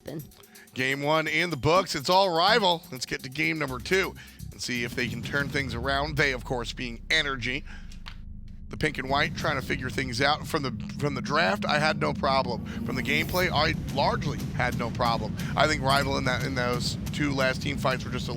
happen. Game 1 in the books. It's all RivaL. Let's get to game number 2 and see if they can turn things around. They, of course, being NRG. The pink and white trying to figure things out. From the draft, I had no problem. From the gameplay, I largely had no problem. I think RivaL in those 2 last team fights were just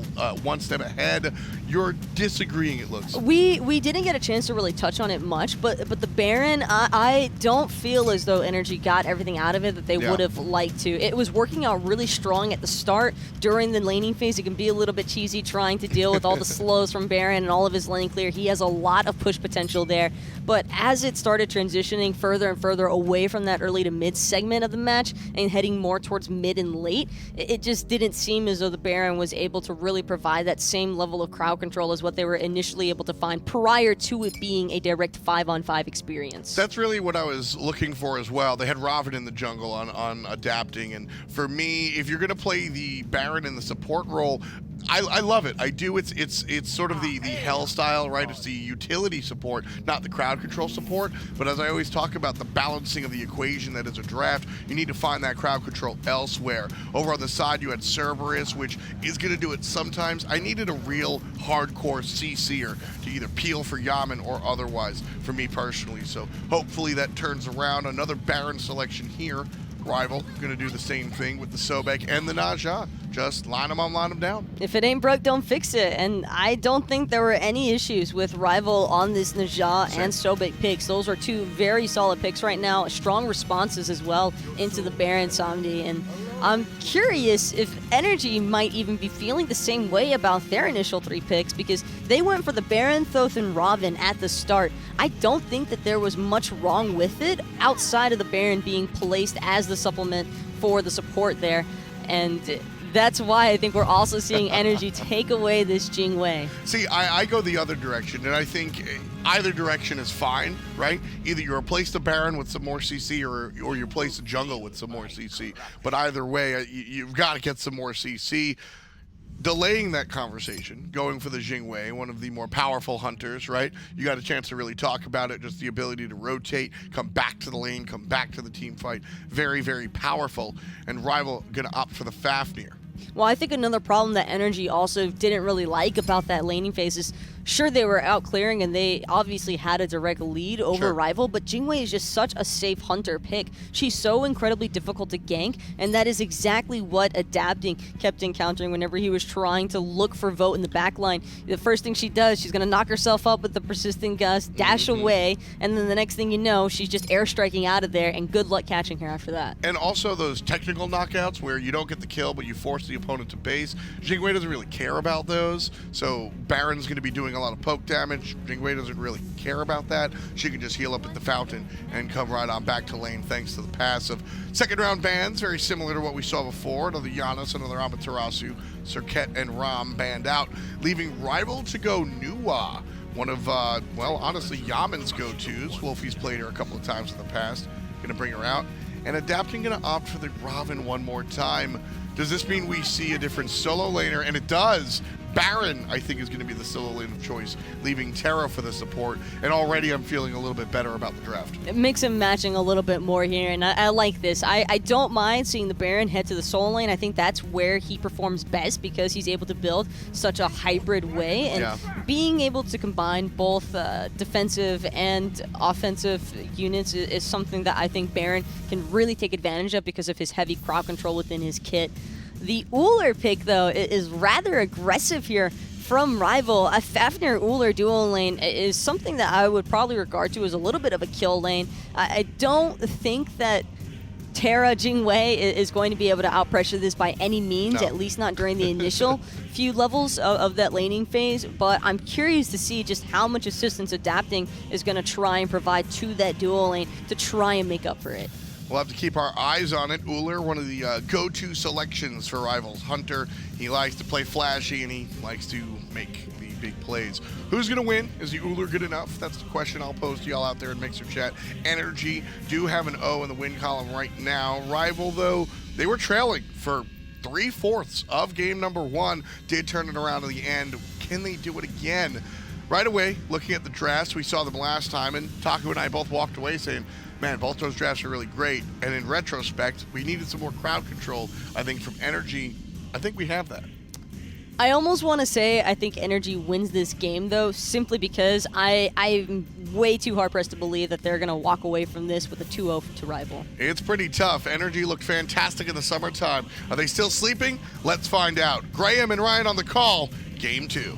one step ahead. You're disagreeing, it looks. We didn't get a chance to really touch on it much, but the Baron, I don't feel as though NRG got everything out of it that they would have liked to. It was working out really strong at the start. During the laning phase, it can be a little bit cheesy trying to deal with all the slows from Baron and all of his lane clear. He has a lot of push potential there. But as it started transitioning further and further away from that early to mid segment of the match and heading more towards mid and late, it just didn't seem as though the Baron was able to really provide that same level of crowd control as what they were initially able to find prior to it being a direct 5-on-5 experience. That's really what I was looking for as well. They had Ravana in the jungle on adapting, and for me, if you're going to play the Baron in the support role, I love it. I do. It's sort of the Hell style, right? It's the utility support, not the crowd control support. But as I always talk about, the balancing of the equation that is a draft, you need to find that crowd control elsewhere. Over on the side, you had Cerberus, which is going to do it sometimes. I needed a real hardcore CC'er to either peel for Yammyn or otherwise for me personally. So hopefully that turns around. Another Baron selection here. RivaL going to do the same thing with the Sobek and the Naja. Just line them on, line them down. If it ain't broke, don't fix it. And I don't think there were any issues with RivaL on this Naja and Sobek picks. Those are 2 very solid picks right now. Strong responses as well into the Baron Samedi. And I'm curious if NRG might even be feeling the same way about their initial 3 picks, because they went for the Baron, Thoth, and Ravana at the start. I don't think that there was much wrong with it outside of the Baron being placed as the supplement for the support there. And that's why I think we're also seeing NRG take away this Jing Wei. See, I go the other direction, and I think either direction is fine, right? Either you replace the Baron with some more CC or you replace the jungle with some more CC. But either way, you've got to get some more CC. Delaying that conversation, going for the Jing Wei, one of the more powerful hunters, right? You got a chance to really talk about it, just the ability to rotate, come back to the lane, come back to the team fight. Very, very powerful. And RivaL going to opt for the Fafnir. Well, I think another problem that NRG also didn't really like about that laning phase is, sure, they were out clearing and they obviously had a direct lead over RivaL, but Jing Wei is just such a safe hunter pick. She's so incredibly difficult to gank, and that is exactly what Adapting kept encountering whenever he was trying to look for vote in the backline. The first thing she does, she's going to knock herself up with the Persistent Gust, dash away, and then the next thing you know, she's just airstriking out of there, and good luck catching her after that. And also those technical knockouts where you don't get the kill, but you force the opponent to base. Jing Wei doesn't really care about those, so Baron's going to be doing a lot of poke damage. Jing Wei doesn't really care about that. She can just heal up at the fountain and come right on back to lane thanks to the passive. Second round bans, very similar to what we saw before. Another Giannis, another Amaterasu, Serket, and Ram banned out, leaving RivaL to go Nuwa. One of, well, honestly, Yammyn's go-tos. Wlfy's played her a couple of times in the past. Going to bring her out. And Adapting going to opt for the Ravana one more time. Does this mean we see a different solo laner? And it does. Baron, I think, is going to be the solo lane of choice, leaving Terra for the support. And already I'm feeling a little bit better about the draft. It makes him matching a little bit more here, and I like this. I don't mind seeing the Baron head to the solo lane. I think that's where he performs best because he's able to build such a hybrid way. And being able to combine both defensive and offensive units is something that I think Baron can really take advantage of because of his heavy crowd control within his kit. The Ullr pick, though, is rather aggressive here from RivaL. A Fafnir Ullr duo lane is something that I would probably regard to as a little bit of a kill lane. I don't think that Terra Jing Wei is going to be able to outpressure this by any means, at least not during the initial few levels of that laning phase, but I'm curious to see just how much assistance Adapting is going to try and provide to that duo lane to try and make up for it. We'll have to keep our eyes on it. Ullr, one of the go-to selections for RivaL's hunter. He likes to play flashy, and he likes to make the big plays. Who's going to win? Is the Ullr good enough? That's the question I'll pose to y'all out there in Mixer Chat. NRG do have an O in the win column right now. RivaL, though, they were trailing for 3/4 of game number 1. Did turn it around in the end. Can they do it again? Right away, looking at the drafts, we saw them last time, and Taku and I both walked away saying, man, both those drafts are really great. And in retrospect, we needed some more crowd control, I think, from NRG. I think we have that. I almost want to say I think NRG wins this game, though, simply because I'm way too hard-pressed to believe that they're going to walk away from this with a 2-0 to RivaL. It's pretty tough. NRG looked fantastic in the summertime. Are they still sleeping? Let's find out. Graham and Ryan on the call. Game 2.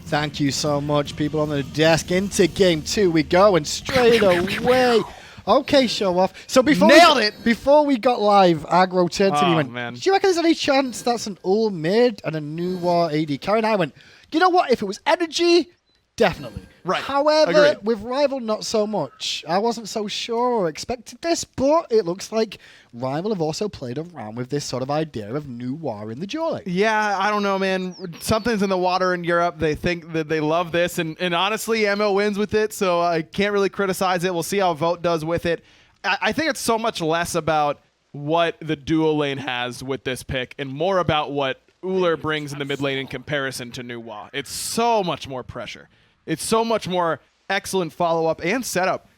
Thank you so much, people on the desk. Into game 2 we go, and straight away. Okay, show off. So before we got live, Aggro turned to me and went, man. do you reckon there's any chance that's an Ullr mid and a new War AD carry? And I went, you know what? If it was energy, definitely. Right. However, Agreed. with RivaL, not so much. I wasn't so sure or expected this, but it looks like RivaL have also played around with this sort of idea of new War in the duo lane. Yeah, I don't know, man. Something's in the water in Europe. They think that they love this, and honestly, ML wins with it, so I can't really criticize it. We'll see how Vote does with it. I think it's so much less about what the duo lane has with this pick and more about what Ullr brings in the mid lane in comparison to New Wa. It's so much more pressure. It's so much more excellent follow-up and setup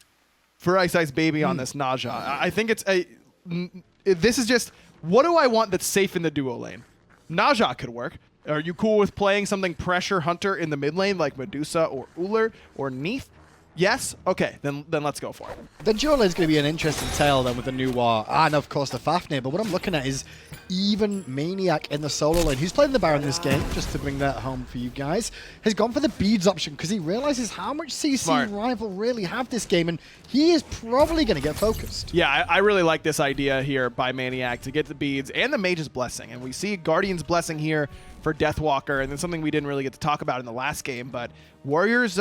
for iceicebaby on this Naja. I think this is just, what do I want that's safe in the duo lane? Naja could work. Are you cool with playing something pressure hunter in the mid lane like Medusa or Ullr or Neath? Yes? Okay, then let's go for it. The duo lane is going to be an interesting tale then with the new War and of course the Fafnir, but what I'm looking at is even maniaKK in the solo lane, who's playing the Baron this game, just to bring that home for you guys, has gone for the beads option because he realizes how much CC RivaL really have this game, and he is probably going to get focused. Yeah, I really like this idea here by maniaKK to get the beads and the Mage's Blessing, and we see Guardian's Blessing here for Deathwalker, and then something we didn't really get to talk about in the last game, but Warrior's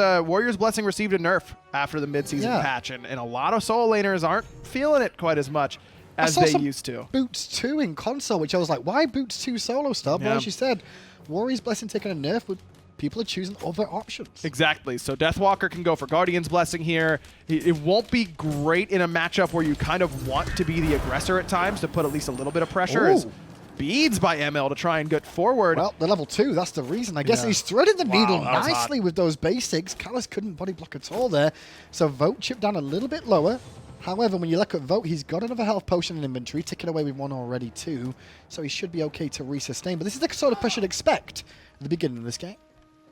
Blessing received a nerf after the midseason patch, and a lot of solo laners aren't feeling it quite as much as they used to. Boots 2 in console, which I was like, why Boots 2 solo stuff? But as you said, Warrior's Blessing taking a nerf, but people are choosing other options. Exactly. So Deathwalker can go for Guardian's Blessing here. It won't be great in a matchup where you kind of want to be the aggressor at times to put at least a little bit of pressure. Beads by ML to try and get forward. Well, the level 2, that's the reason. I guess he's threaded the needle nicely with those basics. Callus couldn't body block at all there. So Vote chipped down a little bit lower. However, when you look at Vote, he's got another health potion in inventory, ticking away with one already too. So he should be okay to resustain. But this is the sort of pressure to expect at the beginning of this game.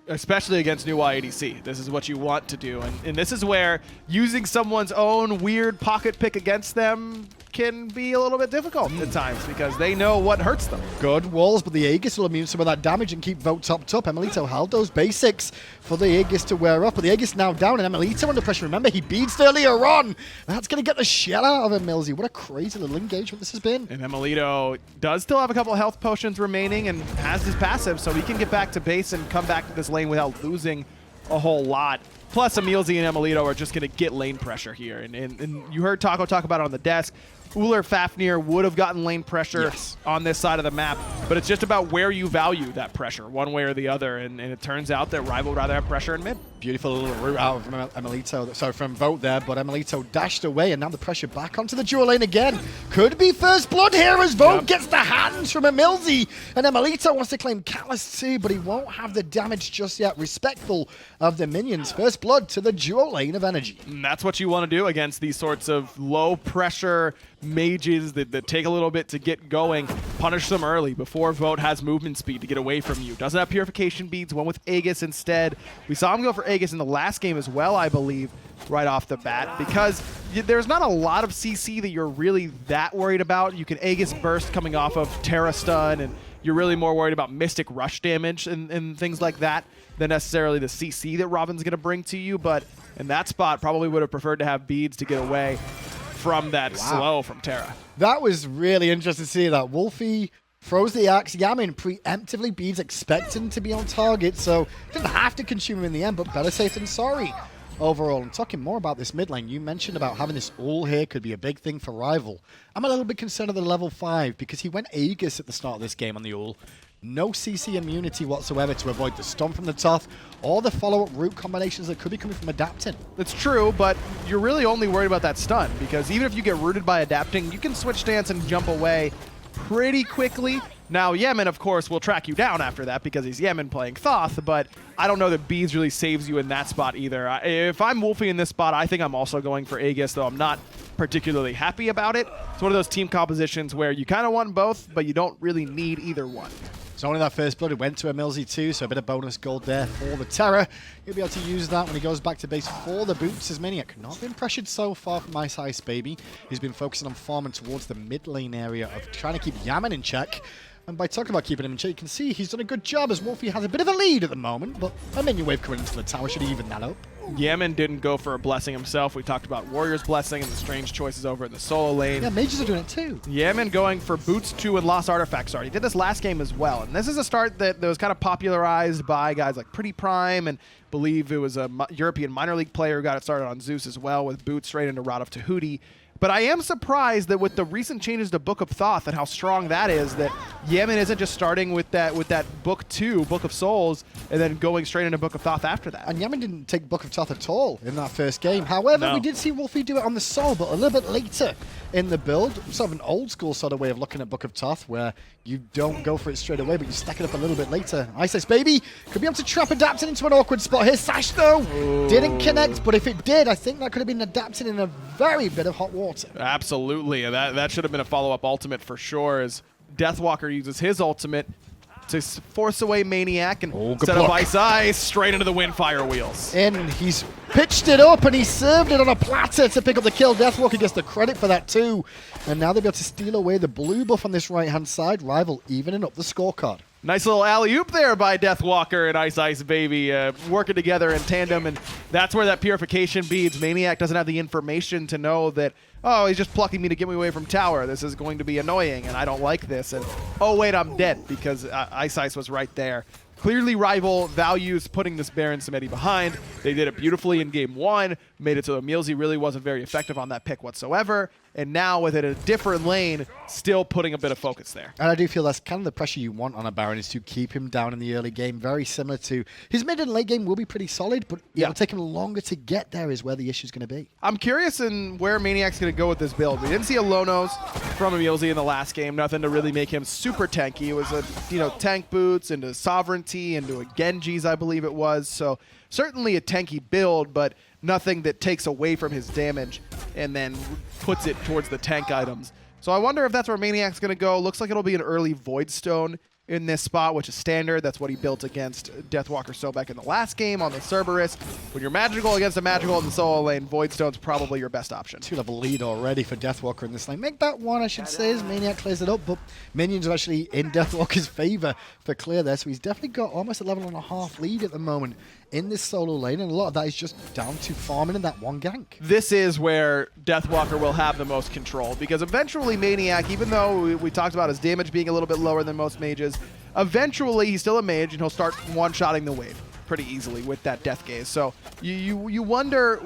Especially against new ADC. This is what you want to do. And this is where using someone's own weird pocket pick against them can be a little bit difficult at times because they know what hurts them. Good walls, but the Aegis will immune some of that damage and keep Vote topped up. emilitoo held those basics for the Aegis to wear off, but the Aegis now down and emilitoo under pressure. Remember, he beads earlier on. That's going to get the shell out of emilZy. What a crazy little engagement this has been. And emilitoo does still have a couple of health potions remaining and has his passive, so he can get back to base and come back to this lane without losing a whole lot. Plus, emilZy and emilitoo are just going to get lane pressure here. And you heard Taco talk about it on the desk. Ullr Fafnir would have gotten lane pressure on this side of the map, but it's just about where you value that pressure, one way or the other, and it turns out that RivaL would rather have pressure in mid. Beautiful little route out from emilitoo, sorry, from Vote there, but emilitoo dashed away, and now the pressure back onto the duo lane again. Could be first blood here as Vote gets the hands from emilZy, and emilitoo wants to claim Callus too, but he won't have the damage just yet. Respectful of the minions. First blood to the duo lane of energy. And that's what you want to do against these sorts of low pressure mages that take a little bit to get going. Punish them early before Vote has movement speed to get away from you. Doesn't have purification beads, went with Aegis instead. We saw him go for Aegis in the last game as well, I believe, right off the bat, because there's not a lot of CC that you're really that worried about. You can Aegis burst coming off of Terra stun, and you're really more worried about Mystic Rush damage and things like that than necessarily the CC that Robin's going to bring to you. But in that spot, probably would have preferred to have beads to get away from that slow from Terra. That was really interesting to see that. Wlfy throws the axe. Yammyn preemptively beads, expecting to be on target, so didn't have to consume him in the end, but better safe than sorry overall. And talking more about this mid lane, you mentioned about having this Ullr here could be a big thing for RivaL. I'm a little bit concerned of the level 5 because he went Aegis at the start of this game on the Ullr. No CC immunity whatsoever to avoid the stomp from the Thoth or the follow-up route combinations that could be coming from adapting. That's true, but you're really only worried about that stun because even if you get rooted by adapting, you can switch stance and jump away pretty quickly. Now, Yammyn, of course, will track you down after that because he's Yammyn playing Thoth, but I don't know that beads really saves you in that spot either. If I'm Wlfy in this spot, I think I'm also going for Aegis, though I'm not particularly happy about it. It's one of those team compositions where you kind of want both, but you don't really need either one. So only that first blood, it went to emilZy too, so a bit of bonus gold there for the Terra. He'll be able to use that when he goes back to base for the boots, as maniaKK not been pressured so far from iceicebaby. He's been focusing on farming towards the mid lane area of trying to keep Yammyn in check. And by talking about keeping him in check, you can see he's done a good job as Wlfy has a bit of a lead at the moment, but a minion wave coming into the tower should even that up. Yammyn didn't go for a blessing himself. We talked about Warrior's Blessing and the strange choices over in the solo lane. Yeah, mages are doing it too. Yammyn going for Boots 2 and Lost Artifact start. He did this last game as well. And this is a start that was kind of popularized by guys like Pretty Prime, and believe it was a European minor league player who got it started on Zeus as well, with Boots straight into Rod of Tahuti. But I am surprised that with the recent changes to Book of Thoth and how strong that is, that Yammyn isn't just starting with that Book 2, Book of Souls, and then going straight into Book of Thoth after that. And Yammyn didn't take Book of Thoth at all in that first game. However, we did see Wlfy do it on the Soul, but a little bit later in the build. Sort of an old school sort of way of looking at Book of Thoth, where you don't go for it straight away, but you stack it up a little bit later. iceicebaby could be able to trap adapting into an awkward spot here. Sash, though, didn't connect, but if it did, I think that could have been adapted in a very bit of hot water. Absolutely. That should have been a follow-up ultimate for sure, as Deathwalker uses his ultimate to force away maniaKK and set up Ice straight into the Windfire wheels. And he's pitched it up and he served it on a platter to pick up the kill. Deathwalker gets the credit for that too. And now they'll be able to steal away the blue buff on this right-hand side. RivaL evening up the scorecard. Nice little alley-oop there by Deathwalker and iceicebaby working together in tandem, and that's where that purification beads. maniaKK doesn't have the information to know that, oh, he's just plucking me to get me away from tower. This is going to be annoying, and I don't like this. And, oh, wait, I'm dead, because iceice was right there. Clearly, RivaL values putting this Baron Samedi behind. They did it beautifully in game 1, made it so emilZy really wasn't very effective on that pick whatsoever, and now with it in a different lane, still putting a bit of focus there. And I do feel that's kind of the pressure you want on a Baron, is to keep him down in the early game. Very similar to his mid and late game will be pretty solid, but it'll take him longer to get there is where the issue's going to be. I'm curious in where maniaKK's going to go with this build. We didn't see a low-nose from emilZy in the last game, nothing to really make him super tanky. It was a tank boots into sovereignty into a Genji's, I believe it was. So certainly a tanky build, but nothing that takes away from his damage and then puts it towards the tank items. So I wonder if that's where maniaKK's going to go. Looks like it'll be an early Voidstone in this spot, which is standard. That's what he built against Deathwalker Sobek in the last game on the Cerberus. When you're magical against a magical in the solo lane, Voidstone's probably your best option. 2-level lead already for Deathwalker in this lane. Make that one, I should say, as maniaKK clears it up, but minions are actually in Deathwalker's favor for clear there, so he's definitely got almost a level and a half lead at the moment in this solo lane, and a lot of that is just down to farming in that one gank. This is where Deathwalker will have the most control, because eventually maniaKK, even though we talked about his damage being a little bit lower than most mages, eventually he's still a mage and he'll start one-shotting the wave pretty easily with that Death Gaze. So you wonder,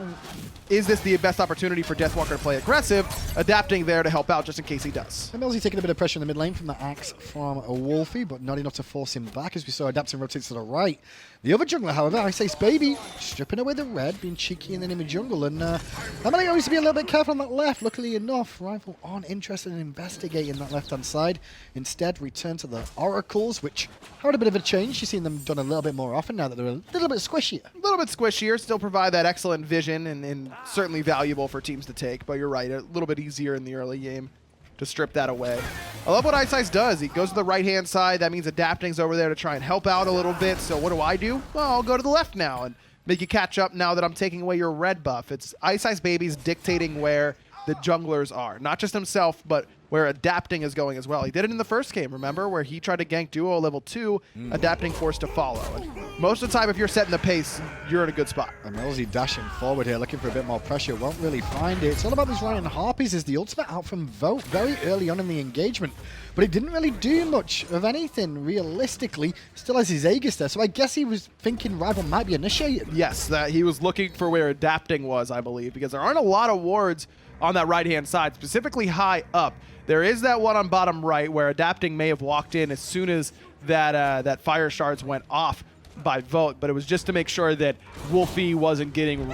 is this the best opportunity for Deathwalker to play aggressive, adapting there to help out just in case he does. emilZy taking a bit of pressure in the mid lane from the axe from a Wlfy, but not enough to force him back, as we saw adapting rotates to the right. The other jungler, however, iceicebaby, stripping away the red, being cheeky in the enemy jungle, and emilitoo needs to be a little bit careful on that left. Luckily enough, RivaL aren't interested in investigating that left-hand side. Instead, return to the oracles, which had a bit of a change. You've seen them done a little bit more often now that they're a little bit squishier. A little bit squishier, still provide that excellent vision and certainly valuable for teams to take, but you're right, a little bit easier in the early game to strip that away. I love what iceice does. He goes to the right-hand side. That means adapting's over there to try and help out a little bit. So what do? Well, I'll go to the left now and make you catch up now that I'm taking away your red buff. It's iceicebaby's dictating where the junglers are. Not just himself, but where adapting is going as well. He did it in the first game, remember, where he tried to gank duo level 2, adapting forced to follow. And most of the time, if you're setting the pace, you're in a good spot. emilZy dashing forward here, looking for a bit more pressure. Won't really find it. It's all about these Ryan Harpies as the ultimate out from Vote very early on in the engagement. But it didn't really do much of anything, realistically. Still has his Aegis there, so I guess he was thinking RivaL might be initiated. Yes, that he was looking for where adapting was, I believe, because there aren't a lot of wards on that right-hand side, specifically high up. There is that one on bottom right where adapting may have walked in as soon as that fire shards went off by Vote, but it was just to make sure that Wlfy wasn't getting,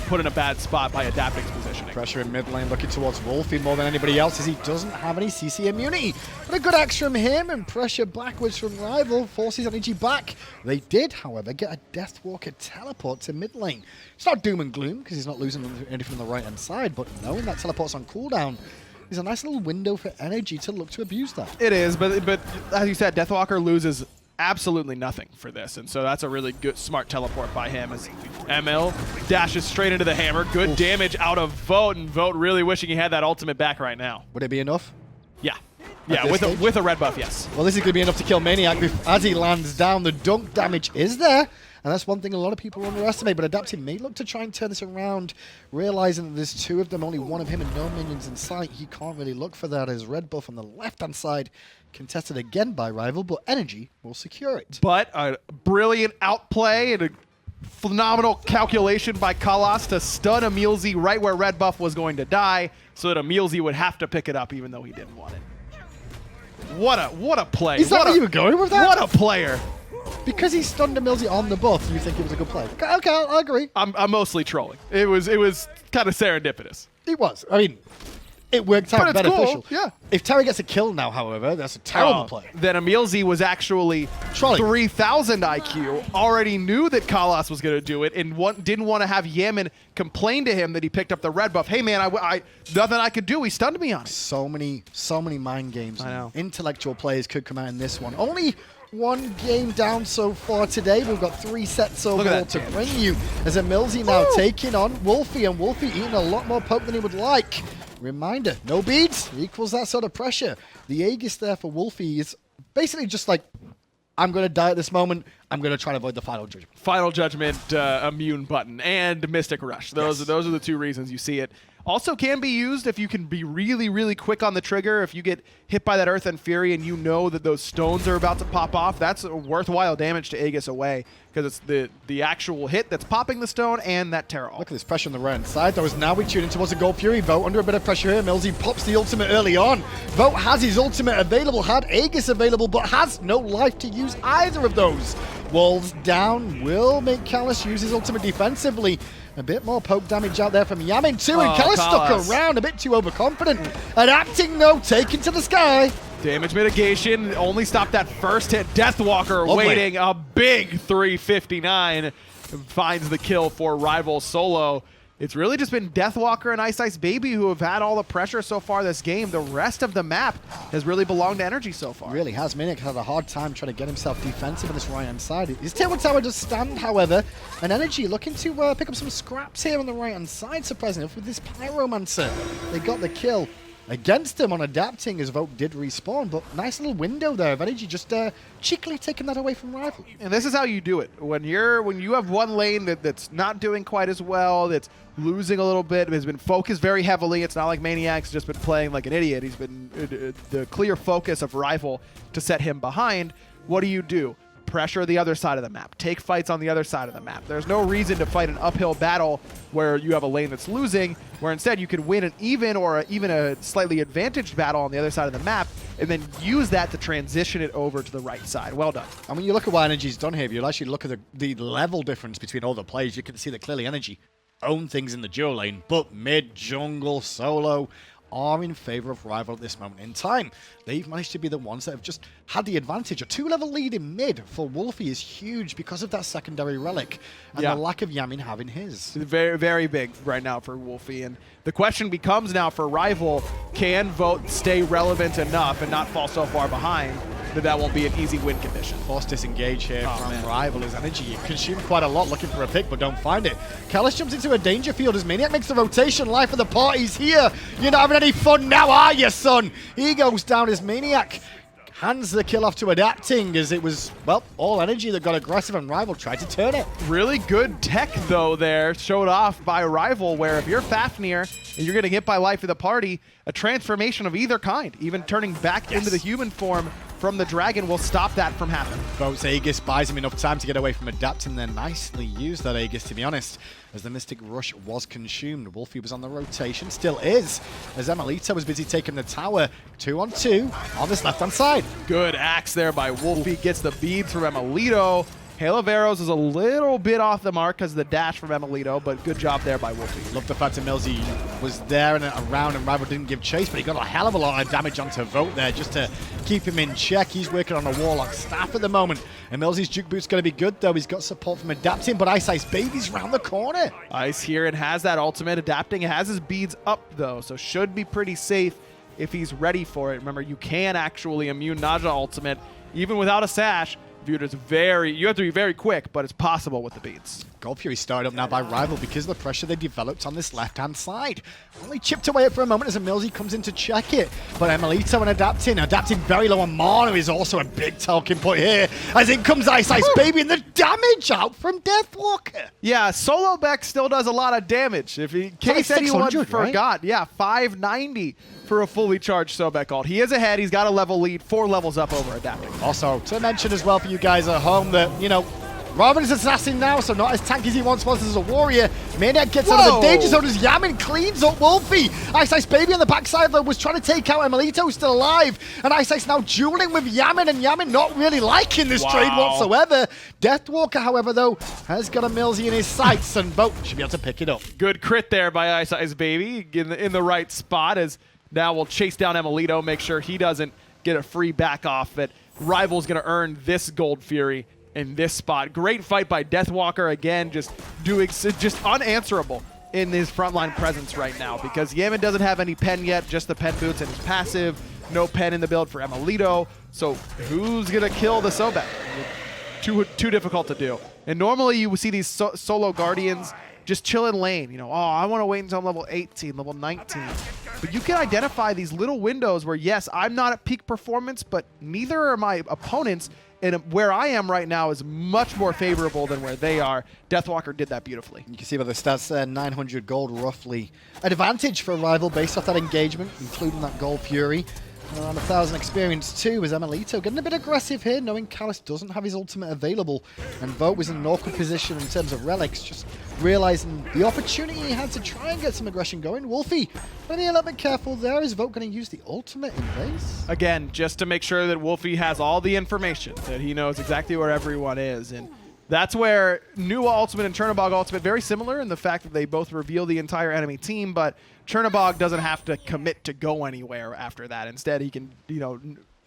put in a bad spot by adapting positioning. Pressure in mid lane looking towards Wlfy more than anybody else as he doesn't have any CC immunity. But a good axe from him and pressure backwards from RivaL forces NRG back. They did, however, get a Deathwalker teleport to mid lane. It's not doom and gloom because he's not losing anything on the right hand side, but knowing that teleport's on cooldown is a nice little window for NRG to look to abuse that. It is, but as you said, Deathwalker loses absolutely nothing for this, and so that's a really good, smart teleport by him as Emil dashes straight into the hammer. Good damage out of Vote, and Vote really wishing he had that ultimate back right now. Would it be enough? Yeah. Yeah, with a red buff, yes. Well, this is going to be enough to kill maniaKK as he lands down. The dunk damage is there, and that's one thing a lot of people underestimate, but Adapting may look to try and turn this around, realizing that there's two of them, only one of him and no minions in sight. He can't really look for that as red buff on the left-hand side, contested again by RivaL, but NRG will secure it. But a brilliant outplay and a phenomenal calculation by Kalas to stun EmilZy right where red buff was going to die, so that EmilZy would have to pick it up even though he didn't want it. What a play. Is that where you were going with that? What a player. Because he stunned EmilZy on the buff, you think it was a good play? Okay, I agree. I'm mostly trolling. It was kind of serendipitous. It was. I mean, it worked out beneficial. Cool. Yeah. If Terra gets a kill now, however, that's a terrible play. Then EmilZy was actually Trolling. 3,000 IQ, already knew that Kalas was going to do it, and didn't want to have Yammyn complain to him that he picked up the red buff. Hey man, I nothing I could do. He stunned me on it. So many mind games. I know. Intellectual players could come out in this one. Only one game down so far today. We've got 3 sets overall to bring you. As EmilZy now taking on Wlfy, and Wlfy eating a lot more poke than he would like. Reminder, no beads equals that sort of pressure. The Aegis there for Wlfy is basically just like, I'm going to die at this moment. I'm going to try to avoid the Final Judgment. Final Judgment, immune button, and Mystic Rush. Those are the 2 reasons you see it. Also can be used if you can be really, really quick on the trigger. If you get hit by that Earth and Fury and you know that those stones are about to pop off, that's a worthwhile damage to Aegis away because it's the actual hit that's popping the stone and that Terra. Look at this pressure on the right hand side. Though, as now we tune in towards a Gold Fury. Vote under a bit of pressure here. EmilZy pops the ultimate early on. Vote has his ultimate available, had Aegis available, but has no life to use either of those. Walls down will make Kalas use his ultimate defensively. A bit more poke damage out there from Yammyn too, and Kalas stuck around, a bit too overconfident. Adapting though, taken to the sky. Damage mitigation only stopped that first hit. Deathwalker waiting a big 359. Finds the kill for RivaL solo. It's really just been Deathwalker and iceicebaby who have had all the pressure so far this game. The rest of the map has really belonged to NRG so far. Really has. maniaKK had a hard time trying to get himself defensive on this right-hand side. His Tier 1 tower does stand, however, and NRG looking to pick up some scraps here on the right-hand side, surprisingly enough, with this Pyromancer. They got the kill against him on adapting as Vote did respawn, but nice little window there of NRG just cheekily taking that away from RivaL. And this is how you do it. When you have one lane that's not doing quite as well, that's losing a little bit, has been focused very heavily. It's not like maniaKK's just been playing like an idiot. He's been the clear focus of RivaL to set him behind. What do? Pressure the other side of the map. Take fights on the other side of the map. There's no reason to fight an uphill battle where you have a lane that's losing, where instead you can win an even or even a slightly advantaged battle on the other side of the map and then use that to transition it over to the right side. Well done. And when you look at what NRG's done here, if you actually look at the level difference between all the players, you can see that clearly NRG own things in the duo lane, but mid, jungle, solo are in favor of RivaL at this moment in time. They've managed to be the ones that have just had the advantage. A 2-level lead in mid for Wlfy is huge because of that secondary relic and the lack of Yammyn having his. Very, very big right now for Wlfy. And the question becomes now for RivaL, can Vote stay relevant enough and not fall so far behind that won't be an easy win condition? Forced disengage here from RivaL as NRG consumed quite a lot looking for a pick but don't find it. Kalas jumps into a danger field as maniaKK makes the rotation. Life of the party's here. You're not having any fun now, are you, son? He goes down as maniaKK hands the kill off to adapting as it was, well, all NRG that got aggressive and RivaL tried to turn it. Really good tech, though, there, showed off by RivaL, where if you're Fafnir and you're getting hit by Life of the Party, a transformation of either kind, even turning back into the human form from the dragon, will stop that from happening. Vote's Aegis buys him enough time to get away from adapting, then nicely used that Aegis, to be honest, as the Mystic Rush was consumed. Wlfy was on the rotation, still is, as emilitoo was busy taking the tower. 2-on-2 on this left-hand side. Good axe there by Wlfy, gets the beads from emilitoo. Hail of Arrows is a little bit off the mark because of the dash from emilitoo, but good job there by Wlfy. Love the fact that emilZy was there and around and RivaL didn't give chase, but he got a hell of a lot of damage onto Vote there just to keep him in check. He's working on a Warlock staff at the moment. emilZy's juke boot's going to be good though. He's got support from adapting, but iceicebaby's round the corner. Ice here and has that ultimate adapting. Has his beads up though, so should be pretty safe if he's ready for it. Remember, you can actually immune Naja ultimate even without a sash. You have to be very quick, but it's possible with the beats. Gold Fury started up now by RivaL because of the pressure they developed on this left-hand side. Only chipped away it for a moment as emilZy comes in to check it. But emilitoo and adapting very low on mana is also a big talking point here. As in comes iceicebaby and the damage out from Deathwalker. Yeah, solo Beck still does a lot of damage. In case anyone forgot, right? Yeah, 590 for a fully charged Sobek ult. He is ahead. He's got a level lead, 4 levels up over adapting. Also, to mention as well for you guys at home that, you know, Ravana's assassin now, so not as tanky as he once was as a warrior. maniaKK gets out of the danger zone as Yammyn cleans up Wlfy. iceicebaby on the backside though was trying to take out emilitoo, still alive. And Iceice now dueling with Yammyn, and Yammyn not really liking this trade whatsoever. Deathwalker, however, though, has got emilZy in his sights, and Vote should be able to pick it up. Good crit there by iceicebaby in the right spot, as now we'll chase down emilitoo, make sure he doesn't get a free back off, but RivaL's going to earn this Gold Fury in this spot. Great fight by Deathwalker again, just unanswerable in his frontline presence right now because Yammyn doesn't have any pen yet, just the pen boots and his passive. No pen in the build for emilitoo. So who's gonna kill the Sobek? Too difficult to do. And normally you would see these solo Guardians just chill in lane. You know, oh, I want to wait until I'm level 18, level 19. But you can identify these little windows where, yes, I'm not at peak performance, but neither are my opponents. And where I am right now is much more favorable than where they are. Deathwalker did that beautifully. You can see by the stats there, 900 gold roughly. An advantage for RivaL based off that engagement, including that Gold Fury. And around 1,000 experience too, as emilitoo getting a bit aggressive here, knowing Callus doesn't have his ultimate available. And Vote was in an awkward position in terms of relics, just realizing the opportunity he had to try and get some aggression going. Wlfy, gonna be a little bit careful there. Is Vote gonna use the ultimate in base? Again, just to make sure that Wlfy has all the information, that he knows exactly where everyone is. And that's where Nuwa ultimate and Chernobog ultimate, very similar in the fact that they both reveal the entire enemy team, but Chernobog doesn't have to commit to go anywhere after that. Instead, he can, you know,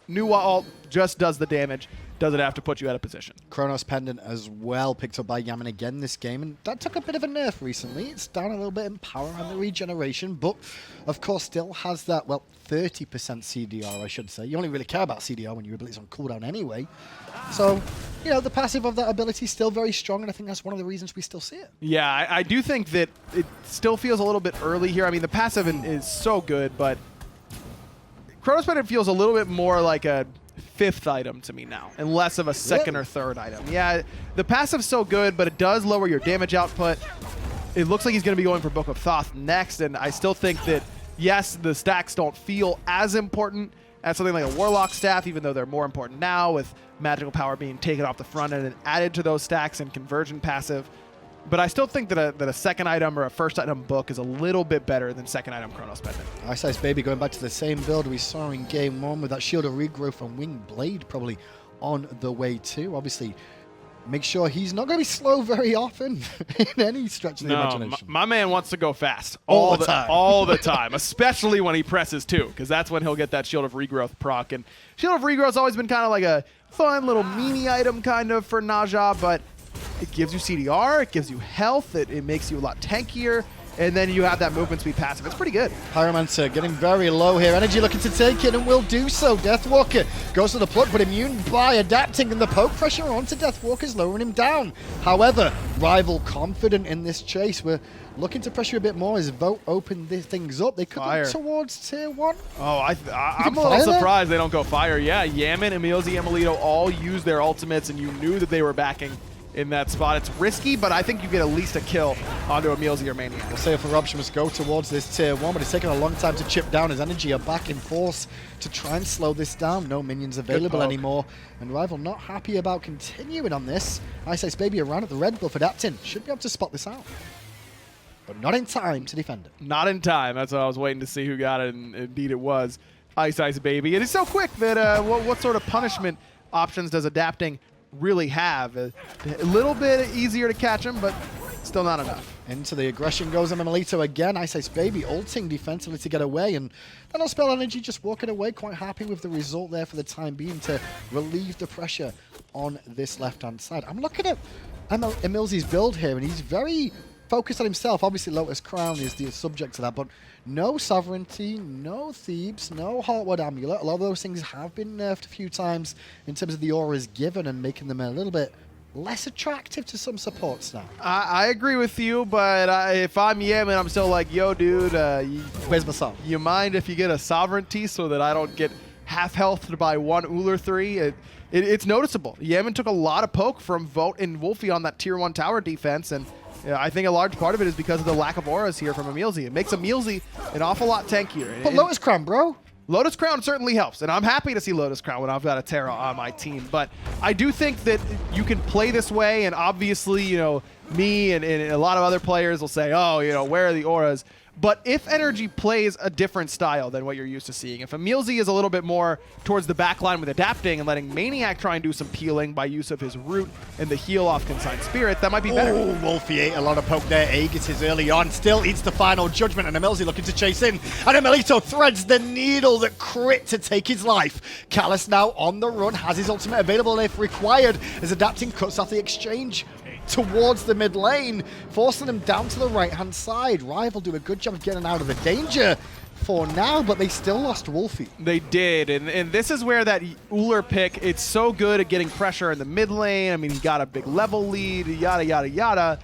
Nuwa ult just does the damage, doesn't have to put you out of position. Chronos Pendant as well, picked up by Yammyn again this game, and that took a bit of a nerf recently. It's down a little bit in power and the regeneration, but of course still has that, well, 30% CDR, I should say. You only really care about CDR when your ability's on cooldown anyway. So, you know, the passive of that ability is still very strong, and I think that's one of the reasons we still see it. Yeah, I do think that it still feels a little bit early here. I mean, the passive is so good, but Chronos Pendant feels a little bit more like a 5th item to me now, and less of a 2nd or 3rd item. Yeah, the passive's so good, but it does lower your damage output. It looks like he's going to be going for Book of Thoth next, and I still think that, yes, the stacks don't feel as important as something like a Warlock staff, even though they're more important now with magical power being taken off the front end and added to those stacks and conversion passive. But I still think that a 2nd item or a 1st item book is a little bit better than 2nd item Chronos Pendant. iceicebaby going back to the same build we saw in game 1 with that Shield of Regrowth and Winged Blade probably on the way too. Obviously, make sure he's not going to be slow very often in any stretch of the imagination. My man wants to go fast all the time, especially when he presses too, because that's when he'll get that Shield of Regrowth proc. And Shield of Regrowth's always been kind of like a fun little mini item kind of for Naja, but it gives you CDR, it gives you health, it makes you a lot tankier, and then you have that movement speed passive. It's pretty good. Pyromancer getting very low here. Energy looking to take it and will do so. Deathwalker goes to the plug, but immune by adapting, and the poke pressure onto Deathwalker's lowering him down. However, RivaL confident in this chase. We're looking to pressure a bit more as Vote open these things up. They could go towards tier 1. Oh, I'm a little surprised they don't go fire. Yeah, Yammyn, emilZy, emilitoo all use their ultimates, and you knew that they were backing in that spot. It's risky, but I think you get at least a kill onto emilZy or maniaKK. We'll say if our option must go towards this tier 1, but it's taking a long time to chip down as Energy are back in force to try and slow this down. No minions available anymore, and RivaL not happy about continuing on this. iceicebaby around at the red buff adapting. Should be able to spot this out, but not in time to defend it. Not in time. That's what I was waiting to see who got it, and indeed it was iceicebaby. And it's so quick that what sort of punishment options does adapting really have. A little bit easier to catch him, but still not enough. Into the aggression goes emilitoo again. iceicebaby ulting defensively to get away, and then SPL Energy just walking away, quite happy with the result there for the time being to relieve the pressure on this left-hand side. I'm looking at emilZy's build here, and he's very focused on himself. Obviously, Lotus Crown is the subject to that, but no Sovereignty, no Thebes, no Heartward Amulet. A lot of those things have been nerfed a few times in terms of the auras given and making them a little bit less attractive to some supports now. I agree with you, but if I'm Yammyn, I'm still like, yo, dude, where's my song? You mind if you get a Sovereignty so that I don't get half health to buy one Ullr 3? It's noticeable. Yammyn took a lot of poke from Vote and Wlfy on that tier 1 tower defense, and I think a large part of it is because of the lack of auras here from emilZy. It makes emilZy an awful lot tankier. But Lotus Crown, bro. Lotus Crown certainly helps, and I'm happy to see Lotus Crown when I've got a Terra on my team. But I do think that you can play this way, and obviously, you know, me and a lot of other players will say, oh, you know, where are the auras? But if NRG plays a different style than what you're used to seeing, if emilZy is a little bit more towards the back line with adapting and letting maniaKK try and do some peeling by use of his root and the heal off Consigned Spirit, that might be better. Oh, Wlfy ate a lot of poke there. Aegis is early on, still eats the final judgment, and emilZy looking to chase in. And emilitoo threads the needle that crit to take his life. Callus now on the run, has his ultimate available if required, as adapting cuts off the exchange towards the mid lane, forcing them down to the right-hand side. RivaL do a good job of getting out of the danger for now, but they still lost Wlfy. They did, and this is where that Ullr pick, it's so good at getting pressure in the mid lane. I mean, he got a big level lead, yada, yada, yada.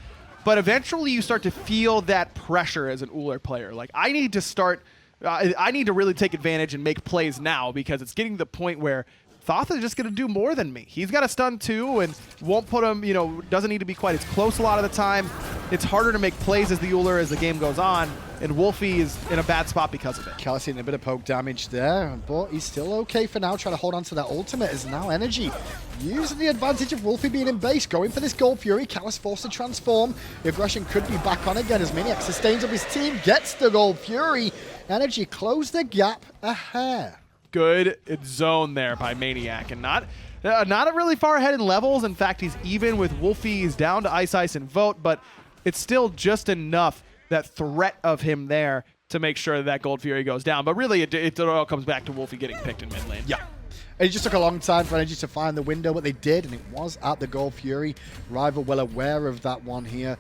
But eventually you start to feel that pressure as an Ullr player. Like, I need to start, I need to really take advantage and make plays now, because it's getting to the point where Thoth is just going to do more than me. He's got a stun too, and won't put him, you know, doesn't need to be quite as close a lot of the time. It's harder to make plays as the Ullr as the game goes on, and Wlfy is in a bad spot because of it. Callus eating a bit of poke damage there, but he's still okay for now, trying to hold on to that ultimate as now NRG using the advantage of Wlfy being in base, going for this Gold Fury. Callus forced to transform. The aggression could be back on again as maniaKK sustains up his team, gets the Gold Fury. NRG closed the gap a hair. Good zone there by maniaKK, and not really far ahead in levels. In fact, he's even with Wlfy. He's down to Ice and Vote, but it's still just enough, that threat of him there, to make sure that Gold Fury goes down. But really, it all comes back to Wlfy getting picked in mid lane. Yeah. It just took a long time for NRG to find the window, but they did, and it was at the Gold Fury. RivaL well aware of that one here.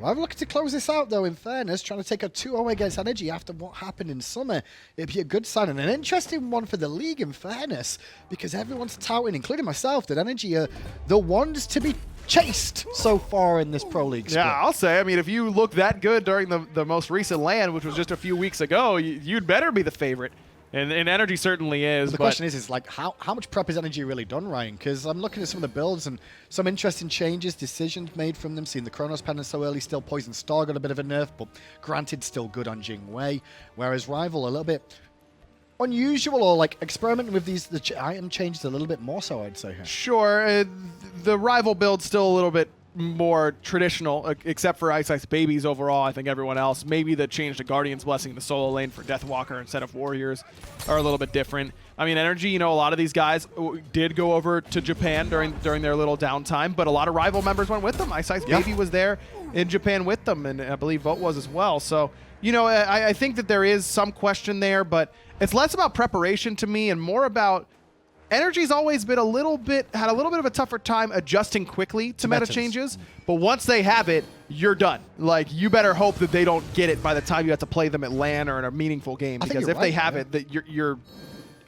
RivaL looking to close this out, though, in fairness, trying to take a 2-0 against NRG after what happened in summer. It'd be a good sign, and an interesting one for the league, in fairness, because everyone's touting, including myself, that NRG are the ones to be chased so far in this Pro League split. Yeah, I'll say, I mean, if you look that good during the most recent LAN, which was just a few weeks ago, you'd better be the favorite. And NRG certainly is. But the question is like, how much prep has NRG really done, Ryan? Because I'm looking at some of the builds and some interesting changes, decisions made from them. Seeing the Chronos Pendant so early, still Poison Star got a bit of a nerf, but granted, still good on Jing. Whereas RivaL a little bit unusual, or like experimenting with the item changes a little bit more so, I'd say here. Sure, the RivaL build's still a little bit more traditional, except for iceicebabies overall. I think everyone else, maybe the change to Guardian's Blessing in the solo lane for Deathwalker instead of Warriors, are a little bit different. I mean, NRG, you know, a lot of these guys did go over to Japan during their little downtime, but a lot of RivaL members went with them. iceicebaby was there in Japan with them, and I believe Vote was as well. So, you know, I think that there is some question there, but it's less about preparation to me and more about NRG's always been had a little bit of a tougher time adjusting quickly to meta changes, but once they have it, you're done. Like, you better hope that they don't get it by the time you have to play them at LAN or in a meaningful game, because if they have it, that you're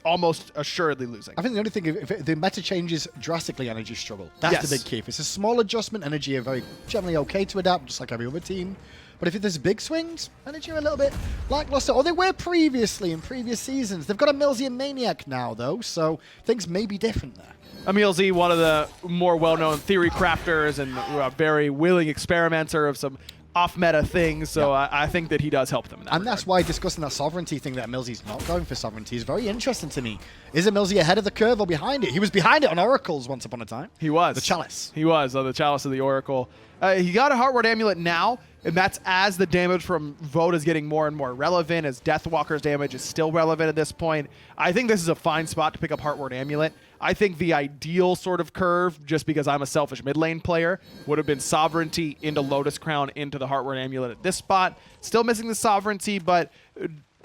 almost assuredly losing. I think the only thing, if the meta changes drastically, NRG struggle. That's the big key. If it's a small adjustment, NRG are very generally okay to adapt, just like every other team. But if there's big swings, NRG are a little bit lackluster. Or they were previously in previous seasons. They've got emilZy and maniaKK now, though, so things may be different there. emilZy, one of the more well-known theory crafters and a very willing experimenter of some off-meta things, so I think that he does help them in that regard. That's why discussing that sovereignty thing, that emilZy's not going for sovereignty, is very interesting to me. Is emilZy ahead of the curve or behind it? He was behind it on Oracles once upon a time. He was. The Chalice. He was, the Chalice of the Oracle. He got a Heartward Amulet now, and that's as the damage from Vote is getting more and more relevant, as Deathwalker's damage is still relevant at this point. I think this is a fine spot to pick up Heartward Amulet. I think the ideal sort of curve, just because I'm a selfish mid lane player, would have been Sovereignty into Lotus Crown into the Heartward Amulet at this spot. Still missing the Sovereignty, but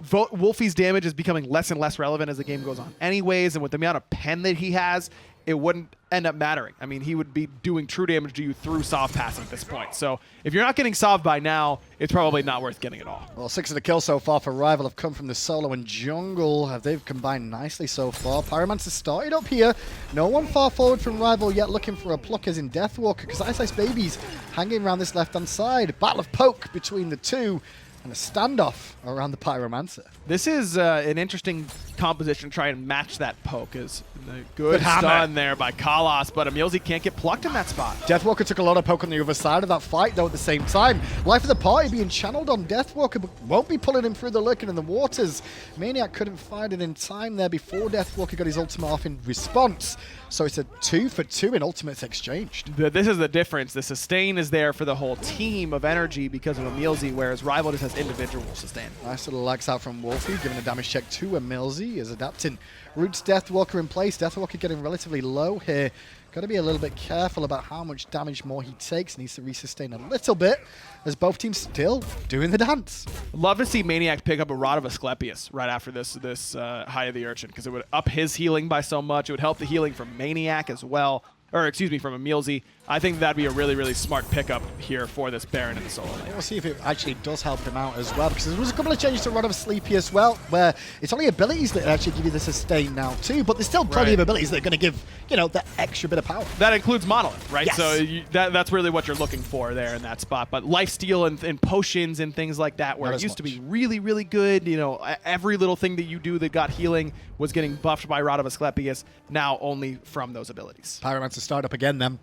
Wlfy's damage is becoming less and less relevant as the game goes on anyways, and with the amount of pen that he has, it wouldn't end up mattering. I mean, he would be doing true damage to you through Sov passive at this point. So if you're not getting Sov by now, it's probably not worth getting at all. Well, 6 of the kills so far for RivaL have come from the solo and jungle. They've combined nicely so far. Pyromancer started up here. No one far forward from RivaL yet looking for a pluck as in Deathwalker, because iceicebaby's hanging around this left-hand side. Battle of poke between the two. And a standoff around the Pyromancer. This is an interesting composition to try and match that poke. Is the good stun there by Kalas, but emilZy can't get plucked in that spot. Deathwalker took a lot of poke on the other side of that fight, though, at the same time. Life of the party being channeled on Deathwalker, but won't be pulling him through the lurking in the waters. maniaKK couldn't find it in time there before Deathwalker got his ultimate off in response. So it's a 2 for 2 in ultimates exchanged. This is the difference. The sustain is there for the whole team of NRG because of emilZy, whereas RivaL just has individual sustain. Nice little lags out from Wlfy, giving a damage check to emilZy, is adapting. Roots Deathwalker in place. Deathwalker getting relatively low here. Got to be a little bit careful about how much damage more he takes. Needs to resustain a little bit, as both teams still doing the dance. Love to see maniaKK pick up a Rod of Asclepius right after this High of the Urchin, because it would up his healing by so much. It would help the healing from maniaKK as well. Or, excuse me, from emilZy. I think that'd be a really, really smart pickup here for this Baron in the solo lane. We'll see if it actually does help him out as well, because there was a couple of changes to Rod of Sleepy as well, where it's only abilities that actually give you the sustain now too, but there's still plenty of abilities that are going to give, you know, that extra bit of power. That includes Monolith, right? Yes. So that's really what you're looking for there in that spot. But lifesteal and potions and things like that, where it used to be really, really good, you know, every little thing that you do that got healing was getting buffed by Rod of Asclepius, now only from those abilities. Pyromancer start up again then.